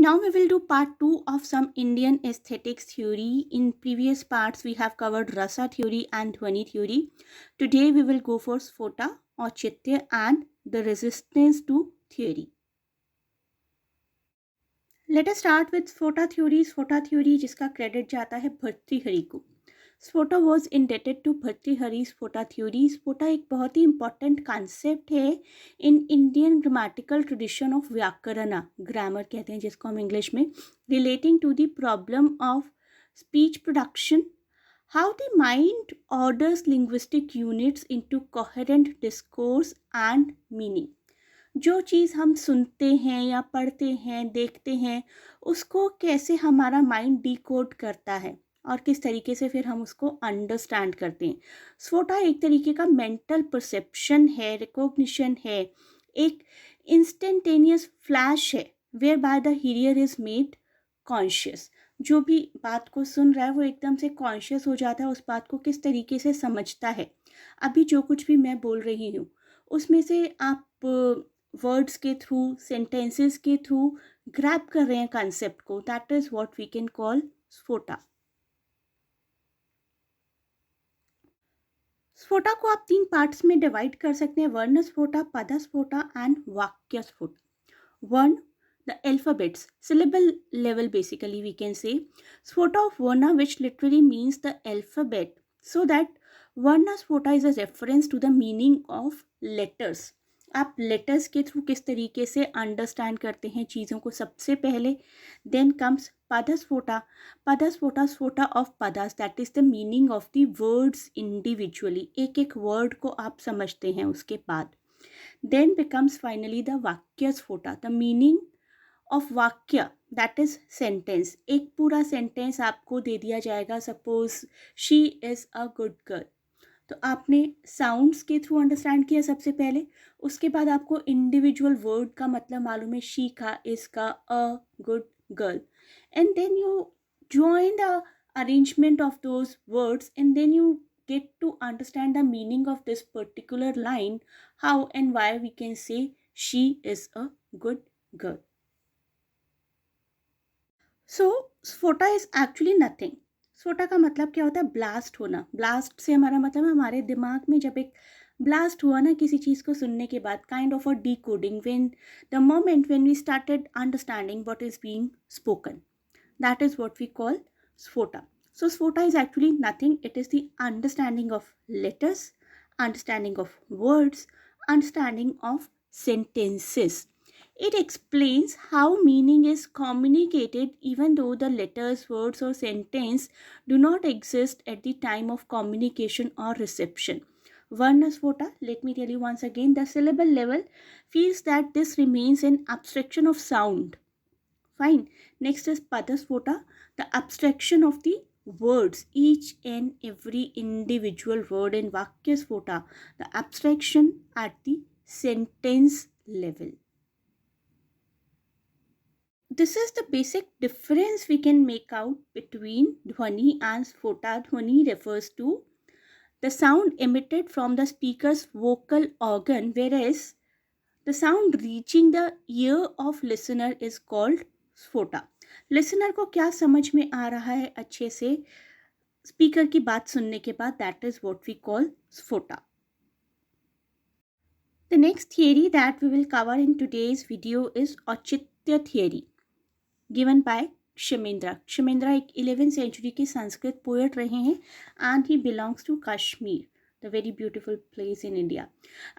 Now we will do part 2 of some Indian aesthetics theory. In previous parts we have covered rasa theory and dhwani theory. Today we will go for sphota, auchitya and the resistance to theory. Let us start with sphota theory. Sphota theory जिसका credit जाता है भर्तृहरि को. Sphota was indebted to Bhartrihari sphota theory. Sphota एक बहुत ही important concept है in Indian grammatical tradition of vyakarana, grammar कहते हैं जिसको हम इंग्लिश में, relating to the problem of speech production, how the mind orders linguistic units into coherent discourse and meaning. जो चीज़ हम सुनते हैं या पढ़ते हैं, देखते हैं, उसको कैसे हमारा माइंड डिकोड करता है और किस तरीके से फिर हम उसको अंडरस्टैंड करते हैं. स्फोटा एक तरीके का मेंटल परसेप्शन है, रिकॉग्निशन है, एक इंस्टेंटेनियस फ्लैश है whereby the here is made conscious. जो भी बात को सुन रहा है वो एकदम से कॉन्शियस हो जाता है, उस बात को किस तरीके से समझता है. अभी जो कुछ भी मैं बोल रही हूँ उसमें से आप वर्ड्स के थ्रू, सेंटेंसेस के थ्रू ग्रैब कर रहे हैं कॉन्सेप्ट को. That is what we can call sphota. Sphota को आप 3 पार्ट्स में डिवाइड कर सकते हैं: वर्ण स्फोटा, पद स्फोटा एंड वाक्य स्फोट. वर्ण, the alphabets, syllable level basically we can say. Sphota of Varna, which literally means the alphabet, so that Varna Sphota is a reference to the meaning of letters. आप लेटर्स के थ्रू किस तरीके से understand करते हैं चीज़ों को सबसे पहले. Then comes padasphota. Padasphota, sphota of padas, that is the meaning of the words individually. एक एक वर्ड को आप समझते हैं उसके बाद. देन बिकम्स फाइनली द वाक्य स्फोटा, द मीनिंग ऑफ वाक्य, दैट इज सेंटेंस. एक पूरा सेंटेंस आपको दे दिया जाएगा, suppose she is a good girl. तो आपने साउंड्स के थ्रू अंडरस्टैंड किया सबसे पहले, उसके बाद आपको इंडिविजुअल वर्ड का मतलब मालूम है, शी का, इज का, a good girl, and then you join the arrangement of those words and then you get to understand the meaning of this particular line, how and why we can say she is a good girl. So स्फोटा is actually nothing. स्फोटा का मतलब क्या होता है? Blast होना. Blast से हमारा मतलब हमारे दिमाग में जब एक ब्लास्ट हुआ ना किसी चीज़ को सुनने के बाद, kind of a decoding, when the moment when we started understanding what is being spoken, that is what we call sphota. So sphota is actually nothing. It is the understanding of letters, understanding of words, understanding of sentences. It explains how meaning is communicated even though the letters, words or sentence do not exist at the time of communication or reception. Varna sphota, let me tell you once again, the syllable level feels that this remains an abstraction of sound. Fine. Next is padasphota, the abstraction of the words, each and every individual word. In vakyasphota, the abstraction at the sentence level. This is the basic difference we can make out between dhwani and sphota. Dhwani refers to the sound emitted from the speaker's vocal organ, whereas the sound reaching the ear of listener is called sphota. Listener को क्या समझ में आ रहा है अच्छे से speaker की बात सुनने के बाद, that is what we call sphota. The next theory that we will cover in today's video is Auchitya theory, given by Kshemendra. Kshemendra एक 11th सेंचुरी के संस्कृत पोएट रहे हैं and he belongs to Kashmir, the very beautiful place in India.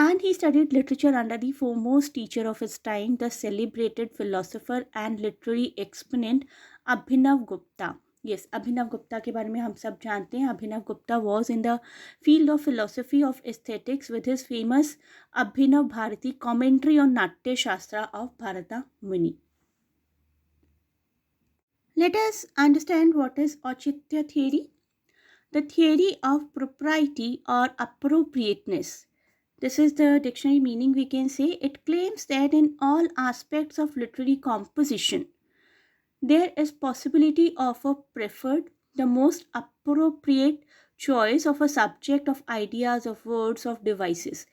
And he studied literature under the foremost teacher of his time, the celebrated philosopher and literary exponent Abhinav Gupta. Yes, Abhinav Gupta के बारे में हम सब जानते हैं. Abhinav Gupta was in the field of philosophy of aesthetics with his famous Abhinav Bharati commentary on Natya Shastra of Bharata Muni. Let us understand what is Auchitya theory. The theory of propriety or appropriateness. This is the dictionary meaning we can say. It claims that in all aspects of literary composition, there is possibility of a preferred, the most appropriate choice of a subject, of ideas, of words, of devices.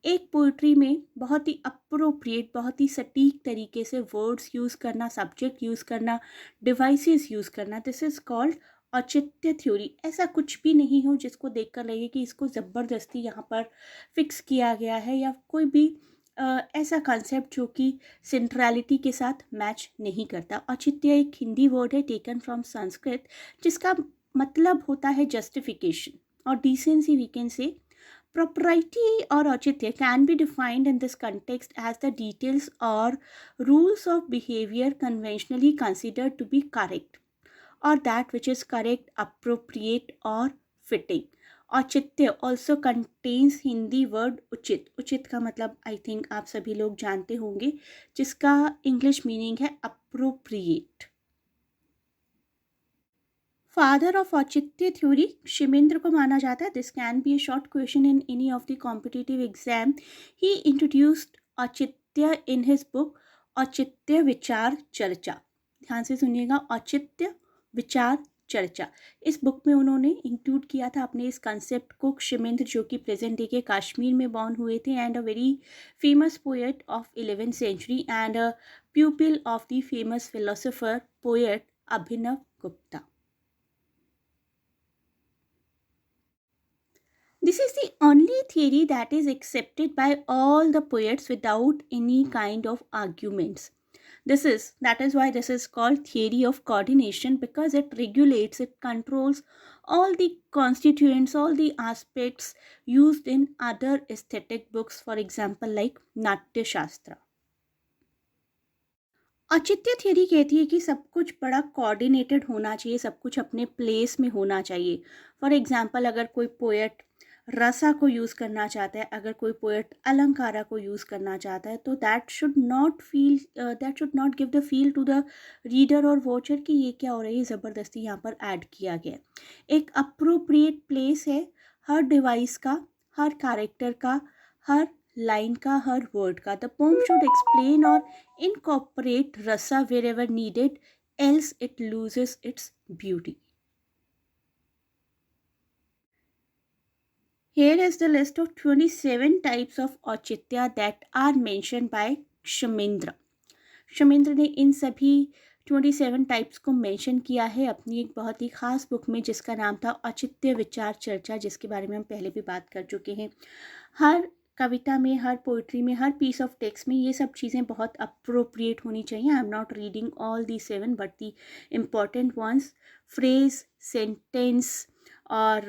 एक poetry में बहुत ही appropriate, बहुत ही सटीक तरीके से words use करना, subject use करना, devices use करना, दिस इज़ कॉल्ड औचित्य थ्योरी। ऐसा कुछ भी नहीं हो जिसको देखकर लगे कि इसको ज़बरदस्ती यहाँ पर फिक्स किया गया है, या कोई भी ऐसा कॉन्सेप्ट जो कि सेंट्रलिटी के साथ मैच नहीं करता। औचित्य एक हिंदी वर्ड है टेकन फ्रॉम संस्कृत, जिसका मतलब होता है जस्टिफिकेशन और decency, we can say. Propriety or औचित्य can be defined in this context as the details or rules of behavior conventionally considered to be correct, or that which is correct, appropriate or fitting. औचित्य also contains Hindi word उचित। उचित का मतलब I think आप सभी लोग जानते होंगे, जिसका इंग्लिश मीनिंग है appropriate। फादर ऑफ औचित्य थ्योरी शिमेंद्र को माना जाता है। This can be A short question in any of the competitive exam. He introduced औचित्य इन हिज बुक औचित्य विचार चर्चा। ध्यान से सुनिएगा, औचित्य विचार चर्चा। इस बुक में उन्होंने इंक्लूड किया था अपने इस कंसेप्ट को। शिमेंद्र जो कि प्रेजेंट डे के कश्मीर में बॉर्न हुए थे and a very famous poet of 11th century and a pupil of the famous philosopher poet Abhinav Gupta. This is the only theory that is accepted by all the poets without any kind of arguments. That is why this is called theory of coordination, because it regulates, it controls all the constituents, all the aspects used in other aesthetic books, for example like Natya Shastra. औचित्य theory कहती है कि सब कुछ बड़ा coordinated होना चाहिए, सब कुछ अपने प्लेस में होना चाहिए। फॉर एग्जाम्पल, अगर कोई पोएट रसा को यूज़ करना चाहता है, अगर कोई पोएट अलंकारा को यूज़ करना चाहता है, तो that should not give the feel to the reader और वॉचर कि ये क्या हो रहा है, ये ज़बरदस्ती यहाँ पर ऐड किया गया। एक अप्रोप्रिएट प्लेस है हर डिवाइस का, हर कैरेक्टर का, हर लाइन का, हर वर्ड का। द पोम शुड एक्सप्लेन और incorporate rasa wherever needed, else it loses its beauty. Here is the list of 27 types of औचित्य that are mentioned by Kshemendra. Kshemendra ने इन सभी 27 types को mention किया है अपनी एक बहुत ही खास बुक में, जिसका नाम था औचित्य विचार चर्चा, जिसके बारे में हम पहले भी बात कर चुके हैं। हर कविता में, हर पोइट्री में, हर पीस ऑफ टेक्स्ट में ये सब चीज़ें बहुत अप्रोप्रिएट होनी चाहिए। I am not reading all the 7 but the important ones. Phrase, sentence और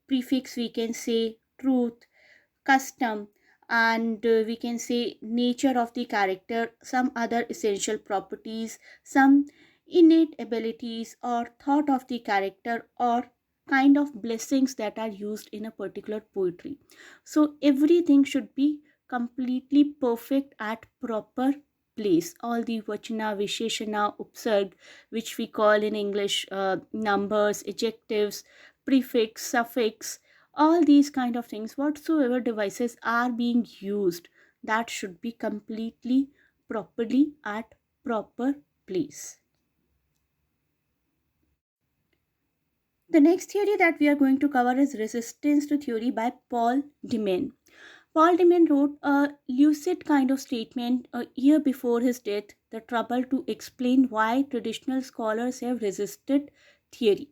prefix, we can say truth, custom, and we can say nature of the character, some other essential properties, some innate abilities or thought of the character, or kind of blessings that are used in a particular poetry. So everything should be completely perfect at proper place. All the vachana, visheshana, upsarg, which we call in English numbers, adjectives, prefix, suffix, all these kind of things, whatsoever devices are being used, that should be completely properly at proper place. The next theory that we are going to cover is resistance to theory by Paul Demen. Paul Demen wrote a lucid kind of statement a year before his death, the trouble to explain why traditional scholars have resisted theory.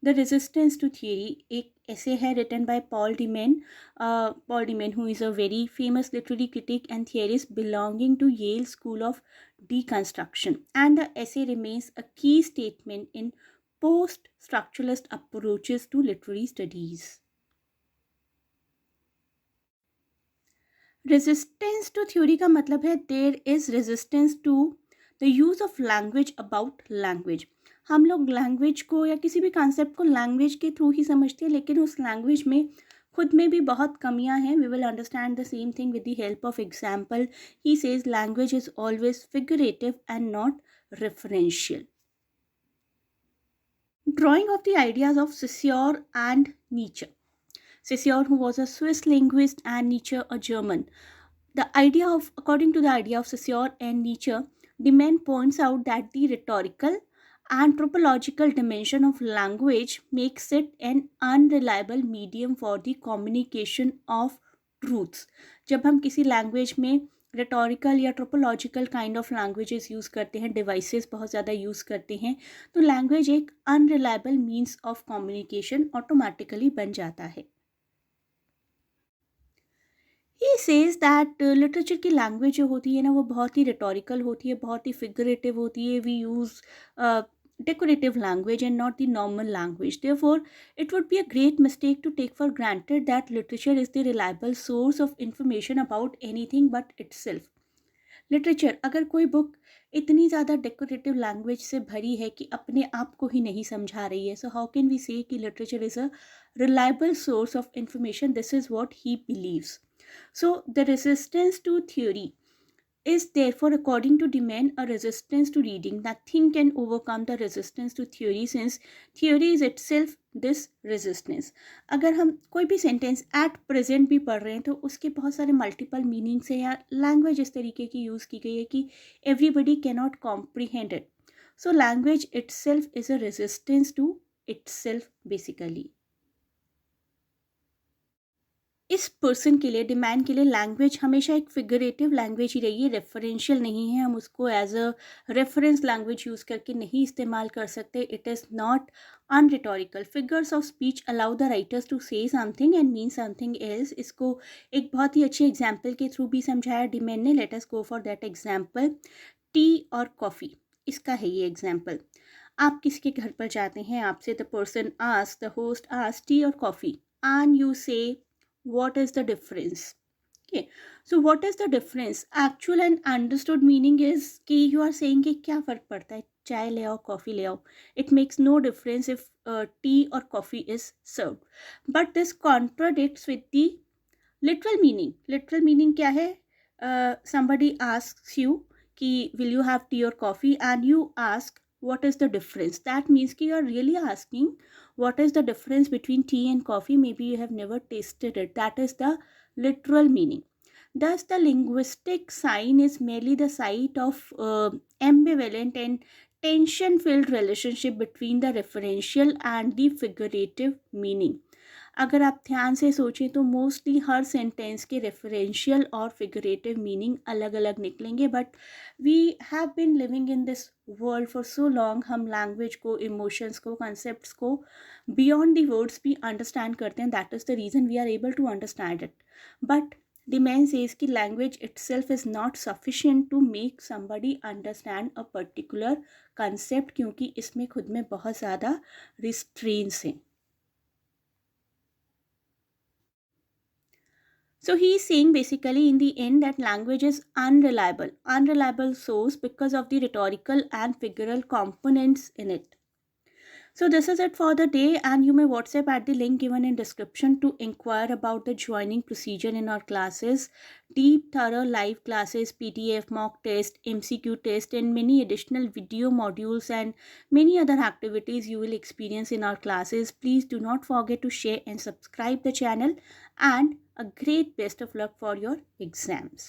The Resistance to Theory एक essay है written by Paul Demen. Paul Demen, who is a very famous literary critic and theorist belonging to Yale School of Deconstruction, and the essay remains a key statement in post-structuralist approaches to literary studies. Resistance to theory का मतलब है there is resistance to the use of language about language. हम लोग language को या किसी भी concept को लैंग्वेज के थ्रू ही समझते हैं, लेकिन उस लैंग्वेज में खुद में भी बहुत कमियां हैं. We will understand the same thing with the help of example. He says language is always figurative and not referential. Drawing of the ideas of Saussure and Nietzsche. Saussure, who was a Swiss linguist, and Nietzsche, a German. According to the idea of Saussure and Nietzsche, Demen points out that the rhetorical anthropological dimension of language makes it an unreliable medium for the communication of truths. जब हम किसी language में rhetorical या ट्रोपोलॉजिकल kind of languages use करते हैं, devices बहुत ज़्यादा use करते हैं, तो लैंग्वेज एक unreliable means of communication automatically बन जाता है. ही सेज दैट लिटरेचर की लैंग्वेज जो होती है ना, वो बहुत ही रिटोरिकल होती है, बहुत ही फिगरेटिव होती है. We use decorative language and not the normal language. Therefore, it would be a great mistake to take for granted that literature is the reliable source of information about anything but itself. Literature, अगर कोई book इतनी ज़्यादा decorative language से भरी है कि अपने आप को ही नहीं समझा रही है, so how can we say कि literature is a reliable source of information. This is what he believes. So the resistance to theory is therefore, according to Demand, a resistance to reading. Nothing can overcome the resistance to theory, since theory is itself this resistance. अगर हम कोई भी sentence at present भी पढ़ रहे हैं तो उसके बहुत सारे मल्टीपल मीनिंग्स हैं, या लैंग्वेज इस तरीके की यूज़ की गई है कि everybody cannot comprehend it. So language itself is a resistance to itself basically. इस पर्सन के लिए, डिमांड के लिए, लैंग्वेज हमेशा एक फिगरेटिव लैंग्वेज ही रही है, रेफरेंशियल नहीं है. हम उसको as a reference language use करके नहीं इस्तेमाल कर सकते. It is not unrhetorical. Figures of speech allow the writers to say something and mean something else. इसको एक बहुत ही अच्छे एग्जाम्पल के थ्रू भी समझाया डिमांड ने. Let us go for that example. T और कॉफ़ी, इसका है ये एग्जाम्पल. आप किसी के घर पर जाते हैं, आपसे the person ask, the host ask, T और कॉफ़ी, एंड यू से what is the difference. Okay, so what is the difference? Actual and understood meaning is कि you are saying कि क्या फ़र्क पड़ता है, चाय ले आओ, कॉफ़ी ले आओ. It makes no difference if tea or coffee is served. But this contradicts with the literal meaning. Literal meaning क्या है? Somebody asks you कि will you have tea or coffee, and you ask what is the difference. That means कि you are really asking what is the difference between tea and coffee. Maybe you have never tasted it. That is the literal meaning. Thus, the linguistic sign is merely the site of ambivalent and tension-filled relationship between the referential and the figurative meaning. अगर आप ध्यान से सोचें तो mostly हर sentence के referential और figurative meaning अलग अलग निकलेंगे. But we have been living in this world for so long. हम लैंग्वेज को, इमोशंस को, कंसेप्ट्स को बियॉन्ड दी वर्ड्स भी अंडरस्टैंड करते हैं. That is the reason we are able to understand it. But de Man says कि language itself is not sufficient to make somebody understand a particular concept, क्योंकि इसमें खुद में बहुत ज़्यादा रिस्ट्रेंट्स हैं. So he is saying basically in the end that language is unreliable source because of the rhetorical and figural components in it. So this is it for the day, and you may WhatsApp at the link given in description to inquire about the joining procedure in our classes. Deep, thorough live classes, PDF, mock test, MCQ test, and many additional video modules and many other activities you will experience in our classes. Please do not forget to share and subscribe the channel, and a great best of luck for your exams.